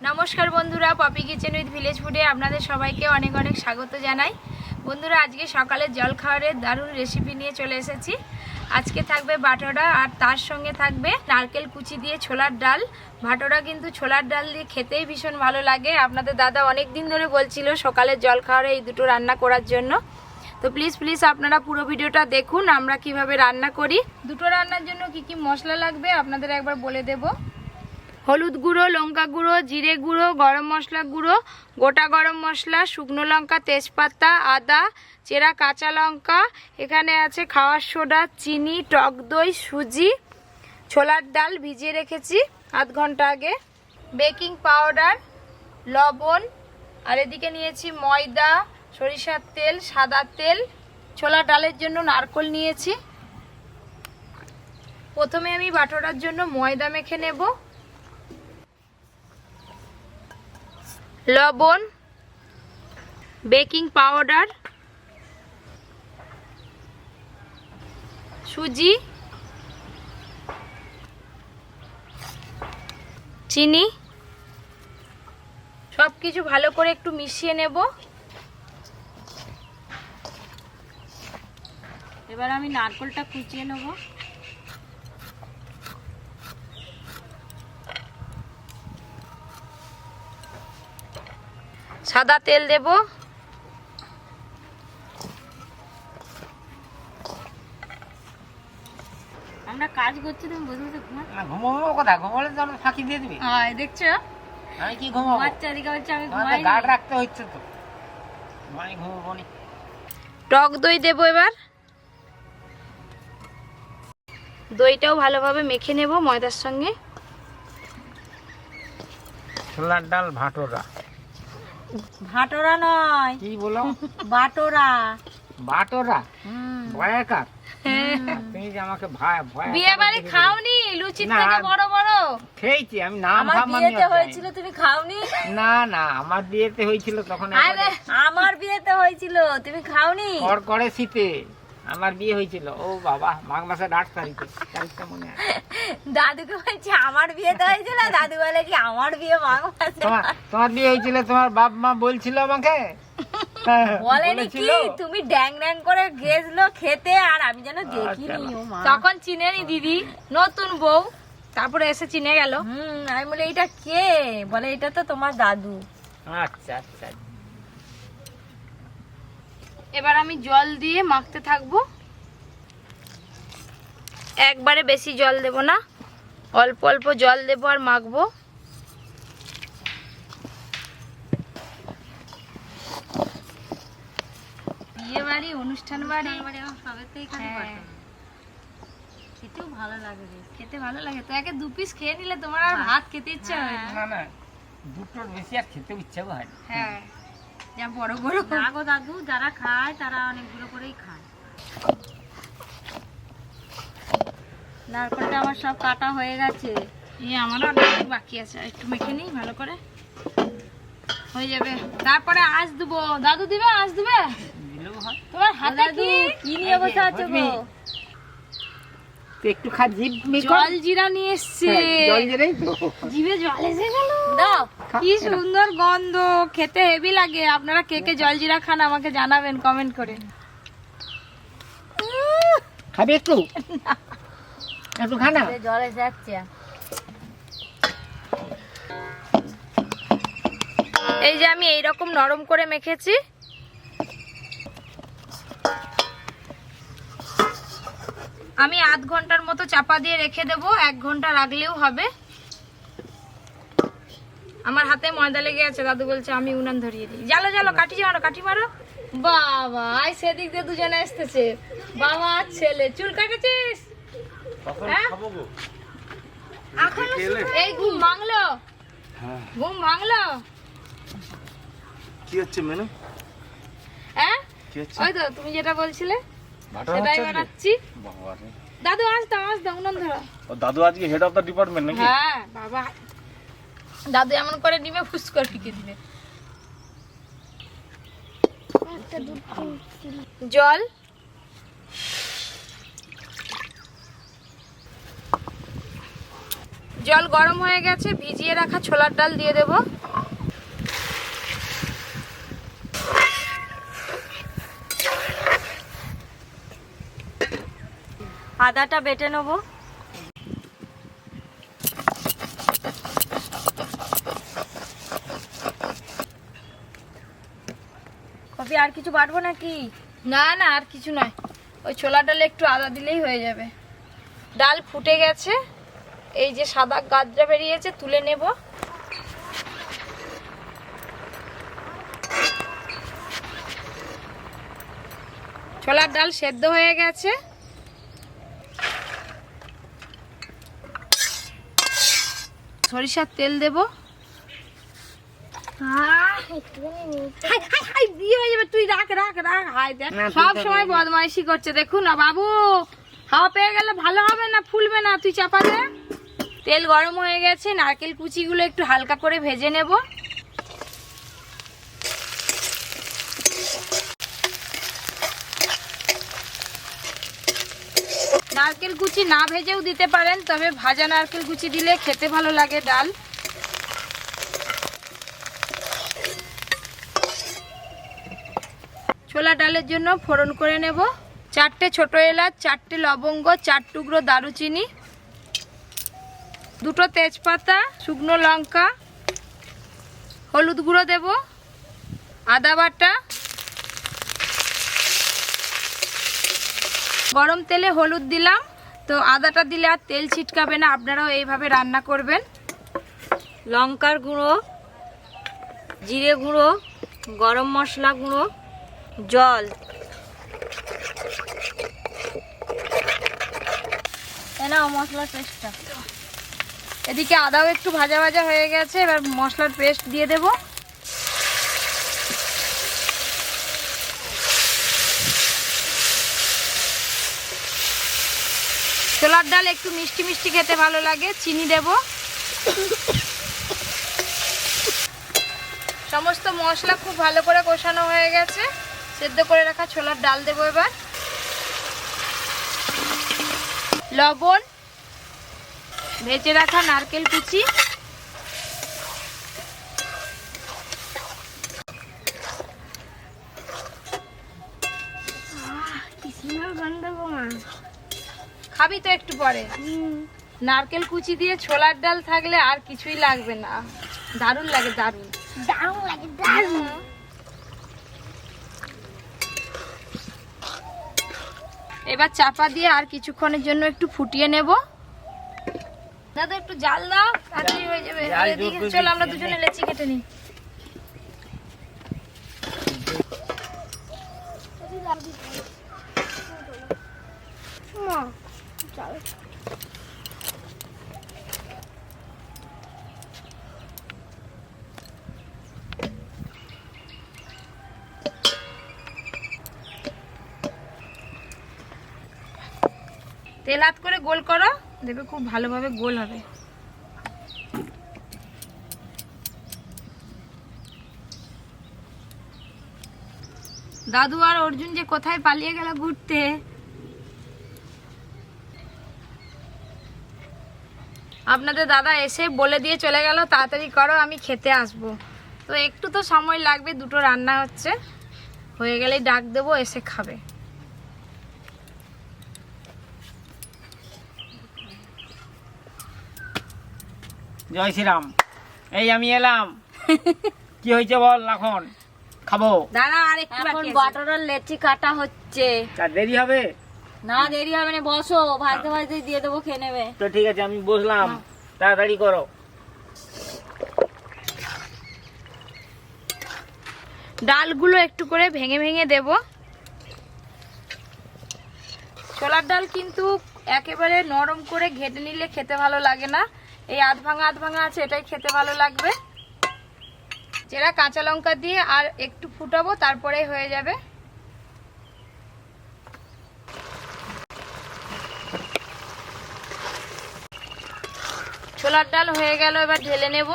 নমস্কার বন্ধুরা, poppy kitchen with village ফুডে আপনাদের সবাইকে অনেক অনেক স্বাগত জানাই। বন্ধুরা, আজকে সকালে জল খাবারের দারুণ রেসিপি নিয়ে চলে এসেছি। আজকে থাকবে বাটোরা আর তার সঙ্গে থাকবে নারকেল কুচি দিয়ে ছোলার ডাল। বাটোরা কিন্তু ছোলার ডাল দিয়ে খেতেই ভীষণ ভালো লাগে। আপনাদের দাদা অনেক দিন ধরে বলছিল সকালের জল খাবারে এই দুটো রান্না করার জন্য। তো প্লিজ আপনারা পুরো ভিডিওটা দেখুন আমরা কিভাবে রান্না করি। দুটো রান্নার জন্য কি কি মশলা লাগবে আপনাদের একবার বলে দেব। হলুদ গুঁড়ো, লঙ্কা গুঁড়ো, জিরে গুঁড়ো, গরম মশলা গুঁড়ো, গোটা গরম মশলা, শুকনো লঙ্কা, তেজপাতা, আদা, চেরা কাঁচা লঙ্কা, এখানে আছে খাওয়ার সোডা, চিনি, টক দই, সুজি, ছোলার ডাল ভিজিয়ে রেখেছি আধ ঘন্টা আগে, বেকিং পাউডার, লবণ, আর এদিকে নিয়েছি ময়দা, সরিষার তেল, সাদা তেল, ছোলার ডালের জন্য নারকেল নিয়েছি। প্রথমে আমি বাটোরার জন্য ময়দা মেখে নেব। লবণ, বেকিং পাউডার, সুজি, চিনি সবকিছু ভালো করে একটু মিশিয়ে নেব। এবার আমি নারকেলটা কুচিয়ে নেব। সাদা তেল দেব। আমরা কাজ করছি, তুমি বসে বসে ঘুমাবো কোথায়? ঘুমালে তো আমরা ফাঁকি দিয়ে দিবি। হ্যাঁ দেখছো, আমি কি ঘুমাবো? বাচ্চা দিকে বলছে আমি ঘুমাই। গার্ড রাখতে হচ্ছে তো, আমি ঘুমাবো না। টক দই দেব। এবার দইটাও ভালোভাবে মেখে নেব ময়দার সঙ্গে। ছোলার ডাল ভাটোরা। ভাটোরা নয়, কি বলো? বাটোরা। বাটোরা ভয়াকার। তুমি যে আমাকে বিয়ে বাড়ি খাওনি? লুচির থেকে বড় বড় খেয়েছি আমি। নাম আমার বিয়েতে হয়েছিল, তুমি খাওনি? না না, আমার বিয়েতে হয়েছিল তখন। আরে আমার বিয়েতে হয়েছিল, তুমি খাওনি? করে শীতে আমার বিয়ে হয়েছিল। ও বাবা, মাঘ মাসের 8 তারিখে, তারিখটা মনে আছে। দাদুকে বলছি আমার বিয়েতে হয়েছিল, দাদু বলে কি আমার বিয়ে মাঘ মাসে। তোমার বিয়ে হয়েছিল, তোমার বাপ মা বলছিল আমাকে। বলেনি কি তুমি ড্যাং ড্যাং করে গেছলো খেতে, আর আমি যেন দেখিনি। ও মা, তখন চিনেনি দিদি, নতুন বউ, তারপরে এসে চিনে গেল। আমি বলি এটা কে? বলে এটা তো তোমার দাদু। আচ্ছা আচ্ছা। এবার আমি জল দিয়ে মাখতে থাকবো। একবারে বেশি জল দেব না, অল্প অল্প জল দেবো আর মাখবো। বিয়ে বাড়ি, অনুষ্ঠান বাড়ি, খেতেও ভালো লাগে। খেতে ভালো লাগে তো, একে 2 পিস খেয়ে নিলে তোমার আর ভাত খেতে ইচ্ছা হয় না। না, দুটোর বেশি আর খেতে ইচ্ছা হয়। হ্যাঁ, যা বড় বড় আগো দাদু যারা খায় তারা অনেকগুলো করেই খায়। নারকেলটা আমার সব কাটা হয়ে গেছে। আমারও অনেক বাকি আছে, একটু মেখে নিই ভালো করে, হয়ে যাবে। তারপরে আঁচ দেবো। দাদু দিবে? আঁচ দিবে? তোমার হাতে কি নিয়ে বসে আছো গো? একটু খা, জিভ জল জিরা নিয়ে এসছে। জল জিরাই তো জিভে জল এসে গেল। দাও, কি সুন্দর গন্ধ, খেতে হেভি লাগে। আপনারা কে কে জল জিরা খান আমাকে জানাবেন কমেন্ট করে। খাবে একটু? একটু খা না। জল এসে যাচ্ছে। এই যে আমি এইরকম নরম করে মেখেছি। আমি আধ ঘন্টার মতো চাপা দিয়ে রেখে দেবো, 1 ঘন্টা রাখলেও হবে। আমার হাতে ময়দা লেগে আছে, দাদু বলছে আমি উনান ধরিয়ে দিই। জালো জালো, কাঠি মারো। বাবা, সেদিক দিয়ে দুজনে আসতেছে, বাবা আর ছেলে। চুল কাটেছিস? এই ঘুম ভাঙলো, ঘুম ভাঙলো। কি হচ্ছে মেনু? হ্যাঁ, ওই তো তুমি যেটা বলছিলে সেটাই বানাচ্ছি। দাদু আজ দাও উনান ধরো। দাদু আজকে হেড অফ দ্য ডিপার্টমেন্ট নাকি? হ্যাঁ বাবা, দাদু এমন করে নিবে ফুস করে ফিকে দিবে। জল, জল গরম হয়ে গেছে, ভিজিয়ে রাখা ছোলার ডাল দিয়ে দেব। আদাটা বেটে নেব। কফি আর কিছু বাটবো নাকি? না না, আর কিছু নয়, ওই ছোলার ডালে একটু আদা দিলেই হয়ে যাবে। ডাল ফুটে গেছে, এই যে সাদা গাজরা বেরিয়েছে তুলে নেব। ছোলার ডাল সেদ্ধ হয়ে গেছে। সরিষার তেল দেব। তুই রাখ রাখ রাখ। সব সময় বদমাইশি করছে, দেখুন না বাবু, হাওয়া পেয়ে গেলে ভালো হবে না, ফুলবে না, তুই চাপা দে। তেল গরম হয়ে গেছে, নারকেল কুচিগুলো একটু হালকা করে ভেজে নেব। নারকেল কুচি না ভেজেও দিতে পারেন, তবে ভাজা নারকেল কুচি দিলে খেতে ভালো লাগে ডাল। ছোলা ডালের জন্য ফোড়ন করে নেব। 4টে ছোট এলাচ, 4টে লবঙ্গ, 4 টুকরো দারুচিনি, 2টো তেজপাতা, শুকনো লঙ্কা, হলুদ গুঁড়ো দেব, আদা বাটা। গরম তেলে হলুদ দিলাম, তো আদাটা দিলে আর তেল ছিটকাবে না, আপনারাও এইভাবে রান্না করবেন। লঙ্কার গুঁড়ো, জিরে গুঁড়ো, গরম মশলা গুঁড়ো, জল। নাও মশলার পেস্টটা। এদিকে আদাও একটু ভাজা ভাজা হয়ে গেছে, এবার মশলার পেস্ট দিয়ে দেব। ছোলার ডাল একটু মিষ্টি মিষ্টি খেতে ভালো লাগে, চিনি দেব। সমস্ত মশলা খুব ভালো করে কষানো হয়ে গেছে, সেদ্ধ করে রাখা ছোলার ডাল দেব। এবার লবণ, ভেজে রাখা নারকেল কুচি, খাবি তো একটু পরে। নারকেল কুচি দিয়ে ছোলার ডাল থাকলে আর কিছুই লাগবে না, দারুণ লাগে, দারুণ দারুণ লাগে, দারুণ। এবার চাপা দিয়ে আর কিছুক্ষণের জন্য একটু ফুটিয়ে নেব। দাদা একটু জাল দাও, তাড়াতাড়ি হয়ে যাবে। চলো আমরা দুজনে লেচি কেটে নিই। তেল হাত করে গোল করো, দেখবে খুব ভালোভাবে গোল হবে। দাদু আর অর্জুন যে কোথায় পালিয়ে গেল ঘুরতে। আপনাদের দাদা এসে বলে দিয়ে চলে গেল, তাড়াতাড়ি করো আমি খেতে আসবো। তো একটু তো সময় লাগবে, দুটো রান্না হচ্ছে, হয়ে গেলেই ডাক দেবো, এসে খাবে। জয় শ্রীরাম। এই আমি এলাম, কি হয়েছে বল, এখন খাবো। দাঁড়া আর একটু এখন বাকি আছে। বাটার আর লেচি কাটা হচ্ছে। তা দেরি হবে? না দেরি হবে না, বসো, ভাজতে ভাজতে দিয়ে দেবো, খেয়ে নেবে। তো ঠিক আছে, আমি বসলাম, তাড়াতাড়ি করো। ডালগুলো একটু করে ভেঙে ভেঙে দেব। ছোলার ডাল কিন্তু একেবারে নরম করে ঘেটে নিলে খেতে ভালো লাগে না, এই আধ ভাঙা আছে, এটাই খেতে ভালো লাগবে। যেটা কাঁচা লঙ্কা দিয়ে আর একটু ফুটাবো, তারপরেই হয়ে যাবে। ছোলার ডাল হয়ে গেল, এবার ঢেলে নেব।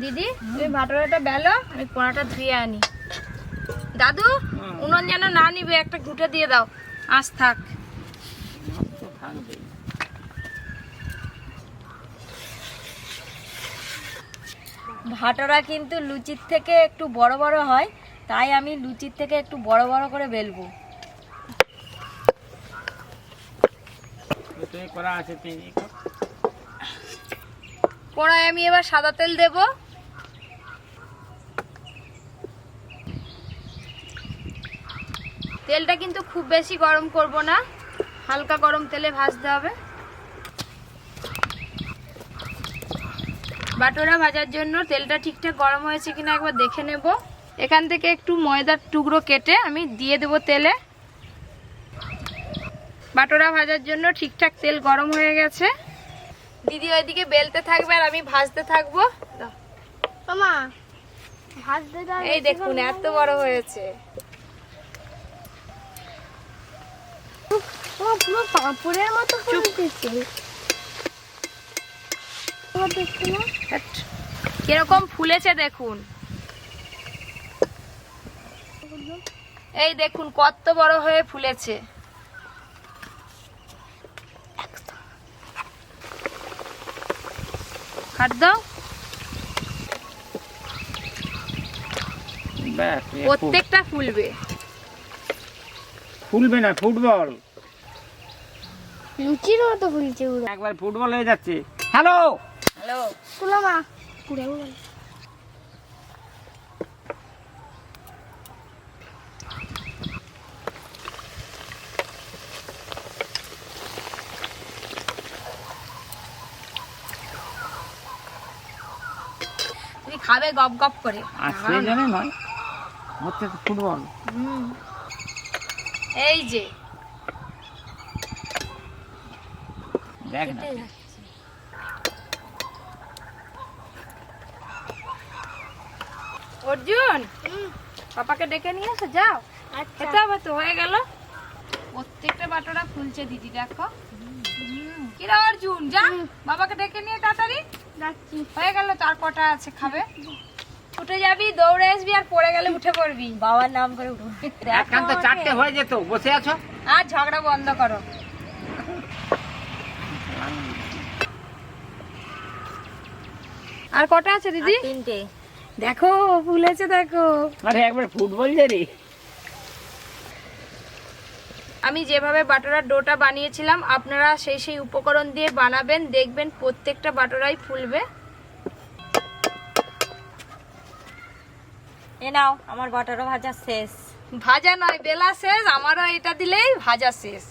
দিদি তুমি ভাটোরাটা বেলো, আমি কোনাটা ধুয়ে আনি। দাদু উনুন যেন না নিবে, একটা ঘুঁটে দিয়ে দাও, আঁচ থাক। ভাটোরা কিন্তু লুচির থেকে একটু বড় বড় হয়, তাই আমি লুচির থেকে একটু বড় বড় করে বেলবো। কড়াই আমি এবার সাদা তেল দেব। তেলটা কিন্তু খুব বেশি গরম করব না, হালকা গরম তেলে ভাজতে হবে। বাটোরা ভাজার জন্য তেলটা ঠিকঠাক গরম হয়েছে কিনা একবার দেখে নেব। এখান থেকে একটু ময়দার টুকরো কেটে আমি দিয়ে দেব তেলে। বাটোরা ভাজার জন্য ঠিকঠাক তেল গরম হয়ে গেছে। দিদি ওইদিকে বেলতে থাকবে আর আমি ভাজতে থাকবো। মামা ভাজতে দাও। এই দেখুন এত বড় হয়েছে। পুরো পাঁপড়ের মতো ফুলতেছে। কিরকম ফুলেছে দেখুন, এই দেখুন কত বড় হয়ে ফুলেছে। কাট দাও। প্রত্যেকটা ফুলবে। ফুলবে না, ফুটবল লুচির মতো ফুলছে পুরো। একবার ফুটবল হয়ে যাচ্ছে। হ্যালো হ্যালো, তুলো মা পুরো তুমি খাবে গপ গপ করে। আর সে জানে নয় হচ্ছে তো ফুটবল। এই যে দেখ না, অর্জুন পাপাকে ডেকে নিয়ে এসো, যাও খেতে হবে তো, হয়ে গেল। প্রত্যেকটা বাটোরা ফুলছে দিদি দেখো। কিরা অর্জুন যা বাবাকে ডেকে নিয়ে তাড়াতাড়ি যাচ্ছি। হয়ে গেল। তার কটা আছে খাবে, উঠে যাবি, দৌড়ে আসবি, আর পড়ে গেলে উঠে পড়বি। বাবার নাম করে উঠবো। একখান তো চারটে হয়ে যেত, বসে আছো। আর ঝগড়া বন্ধ করো। আর কটা আছে দিদি? 3টে। দেখো ফুলেছে দেখো। আরে একবার ফুটবল যে রে। আমি যেভাবে বাটোরার ডোটা বানিয়েছিলাম আপনারা সেই উপকরণ দিয়ে বানাবেন, দেখবেন প্রত্যেকটা বাটোরাই ফুলবে। এ নাও, আমার বাটারও ভাজা শেষ। ভাজা নয়, বেলা শেষ। আমারও এটা দিলেই ভাজা শেষ।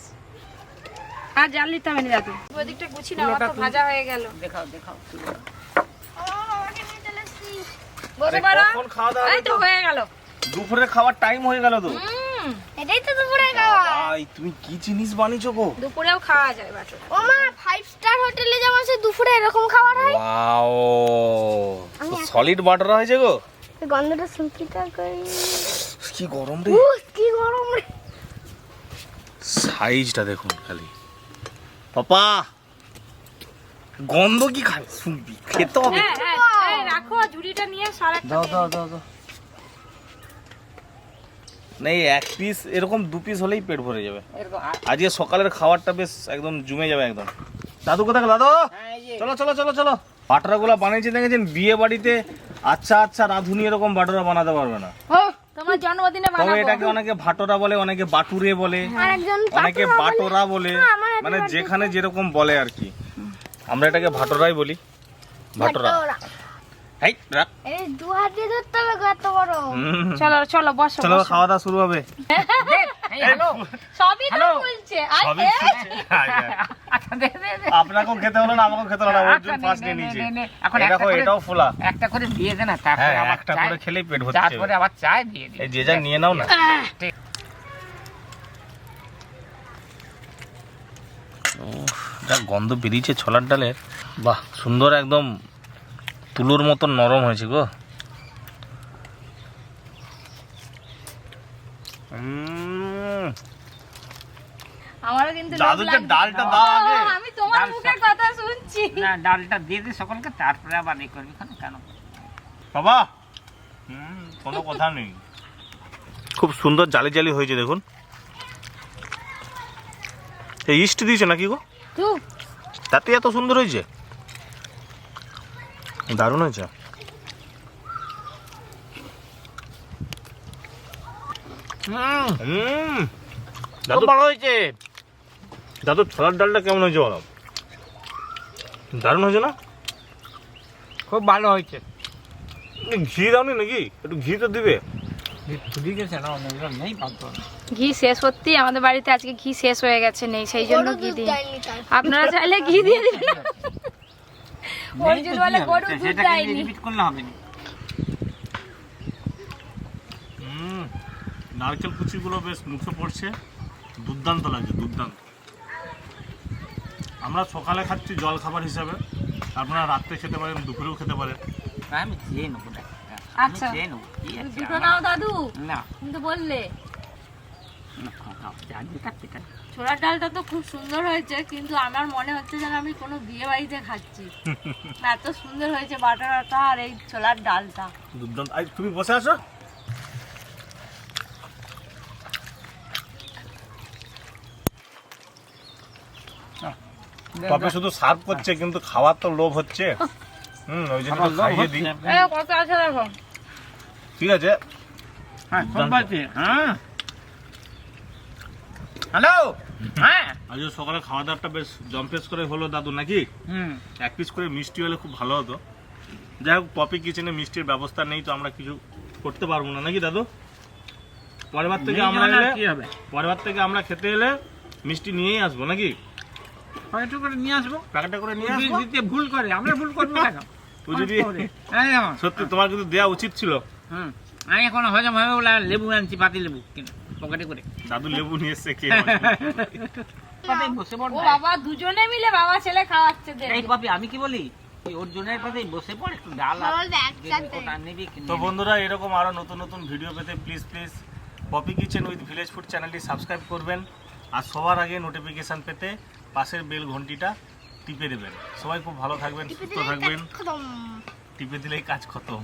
আর জাল নিতে হবে না দাদু, ওদিকটা গুছি না, আমার তো ভাজা হয়ে গেল। দেখাও দেখাও। বসে পড়ো। কখন খাওয়া দাওয়া এই তো হয়ে গেল। দুপুরে খাওয়ার টাইম হয়ে গেল তো। এটাই তো দুপুরে খাওয়া। ভাই তুমি কি জিনিস বানিয়েছো গো? দুপুরেও খাওয়া যায় বাটোরা। ও মা 5 স্টার হোটেলে যেমন সে দুপুরে এরকম খাবার হয়। ওয়াও, সলিড বাটার হয়েছে গো। গন্ধটা শুকিটা কই। কি গরম রে, কি গরম রে। সাইজটা দেখুন খালি। পাপা গন্ধ কি খাই শুনবি, খেতে হবে। হ্যাঁ হ্যাঁ, এই রাখো ঝুড়িটা নিয়ে সারাটা। দাও দাও দাও দাও। না এই 1 পিস এরকম 2 পিস হলেই পেট ভরে যাবে। আজকে সকালের খাবারটা বেশ একদম জমে যাবে একদম। দাদু কোথায় গেল? দাদু চলো চলো চলো চলো। বাটারাগুলো বানিয়েছে দেখেছেন, বিয়ে বাড়িতে আচ্ছা আচ্ছা রাঁধুনি এরকম বাটারা বানাতে পারবে না। ও তোমার জন্মদিনে তবে বানাবো। এটাকে অনেকে ভাটোরা বলে, অনেকে বাটুরে বলে, আরেকজন অনেকে বাটোরা বলে, মানে যেখানে যেরকম বলে আর কি। আমরা এটাকে ভাটোরাই বলি, ভাটোরা। এই রাখ। এই দু হাত দিয়ে ধরতে হবে গো, এত বড়। চলো চলো বসো চলো বসো। খাওয়া দাওয়া শুরু হবে। সবই তো হ্যালো। ফুলছে। আয় সবই এ। ফুলছে। আয়, আয়। আচ্ছা দে দে দে। আপনাকেও খেতে হলো না, আমাকেও খেতে হলো না, অর্জুন আচ্ছা, ফার্স্ট নে, নিয়ে নে, নিয়েছে। নে, নে। এখন এই একটা দেখো করে- এটাও ফোলা। একটা করে দিয়ে দে না, তারপরে হ্যাঁ আবার একটা চায়। করে খেলেই পেট ভর্তি তারপরে হবে। আবার চায় দিয়ে দিই। এই যে যা নিয়ে নাও না। ঠিক। যা গন্ধ বেরিয়েছে ছোলার ডালের, বাহ সুন্দর, একদম তুলোর মতন নরম হয়েছে গো। আমারও কিন্তু লোভ দাদুকে লাগছে। ডালটা দাও আগে। ও, আমি তোমার ডাল মুখের সব- কথা শুনছি। না ডালটা দিয়ে দে সকলকে, তারপরে আবার এই করবি কেন? বাবা কোনো কথা নেই। খুব সুন্দর জালি জালি হয়েছে দেখুন। এই ইস্ট দিয়েছে নাকি গো? তাতে এত সুন্দর হয়েছে, দারুণ হয়েছে। দাদু ভালো হয়েছে। দাদু ছোলার ডালটা কেমন হয়েছে বলো? দারুণ হয়েছে না? খুব ভালো হয়েছে। ঘি দাওনি নাকি? একটু ঘি তো দিবে। ঘি শেষ, সত্যি আমাদের বাড়িতে আজকে ঘি শেষ হয়ে গেছে, নেই, সেই জন্য ঘি দিই। আপনারা চাইলে ঘি দিয়ে দিবেন। অর্জুন বলে গরুর দুধ দেয়নি। নারকেল কুচিগুলো বেশ মুখে পড়ছে, দুর্দান্ত লাগছে, দুর্দান্ত। আমরা সকালে খাচ্ছি জল খাবার হিসাবে, আপনারা রাত্রে খেতে পারেন, দুপুরেও খেতে পারেন। আমি খেয়ে নেবো। আচ্ছা দুটো নাও দাদু, না তুমি তো বললে। ছোলার ডালটা তো খুব সুন্দর হয়েছে, কিন্তু আমার মনে হচ্ছে যেন আমি কোনো বিয়ে বাড়িতে খাচ্ছি। এত সুন্দর হয়েছে বাটারটা আর এই ছোলার ডালটা। দুর্দান্ত। তুমি বসে আছো? পপি শুধু সার্ভ করছে, কিন্তু খাওয়ার তো লোভ হচ্ছে। ওই জন্য তো খাইয়ে দিই। কত আছে দেখো। ঠিক আছে। হ্যালো। হ্যাঁ, আজ সকালে খাওয়া দাওয়াটা বেশ জম্পেস করে হলো দাদু নাকি? এক পিস করে মিষ্টি হলে খুব ভালো হতো। যাই হোক, পপি কিচেনে মিষ্টির ব্যবস্থা নেই, তো আমরা কিছু করতে পারবো না নাকি দাদু? পরের বার থেকে আমরা কি হবে? পরের বার থেকে আমরা খেতে এলে মিষ্টি নিয়েই আসবো নাকি? প্যাকেট করে নিয়ে আসবো। প্যাকেটটা করে নিয়ে আসবো। দিতে ভুল করে, আমরা ভুল করবো কেন? যদি সত্যি তোমার কিন্তু দেওয়া উচিত ছিল। আমি এখন হজম হবে বলে লেবু আনছি, পাতি লেবু কিনে পকেটে করে। দাদু লেবু নিয়ে এসছে কে? বসে পড়। ও বাবা, দুজনে মিলে বাবা ছেলে খাওয়াচ্ছে। এই পপি, আমি কি বলি, ওর জনের পাতেই বসে পড়, একটু ডাল নিবি। তো বন্ধুরা, এরকম আরো নতুন নতুন ভিডিও পেতে please Popy kitchen with village food চ্যানেলটি সাবস্ক্রাইব করবেন, আর সবার আগে নোটিফিকেশন পেতে পাশের বেল ঘন্টিটা টিপে দেবেন। সবাই খুব ভালো থাকবেন, সুস্থ থাকবেন। টিপে দিলেই কাজ খতম।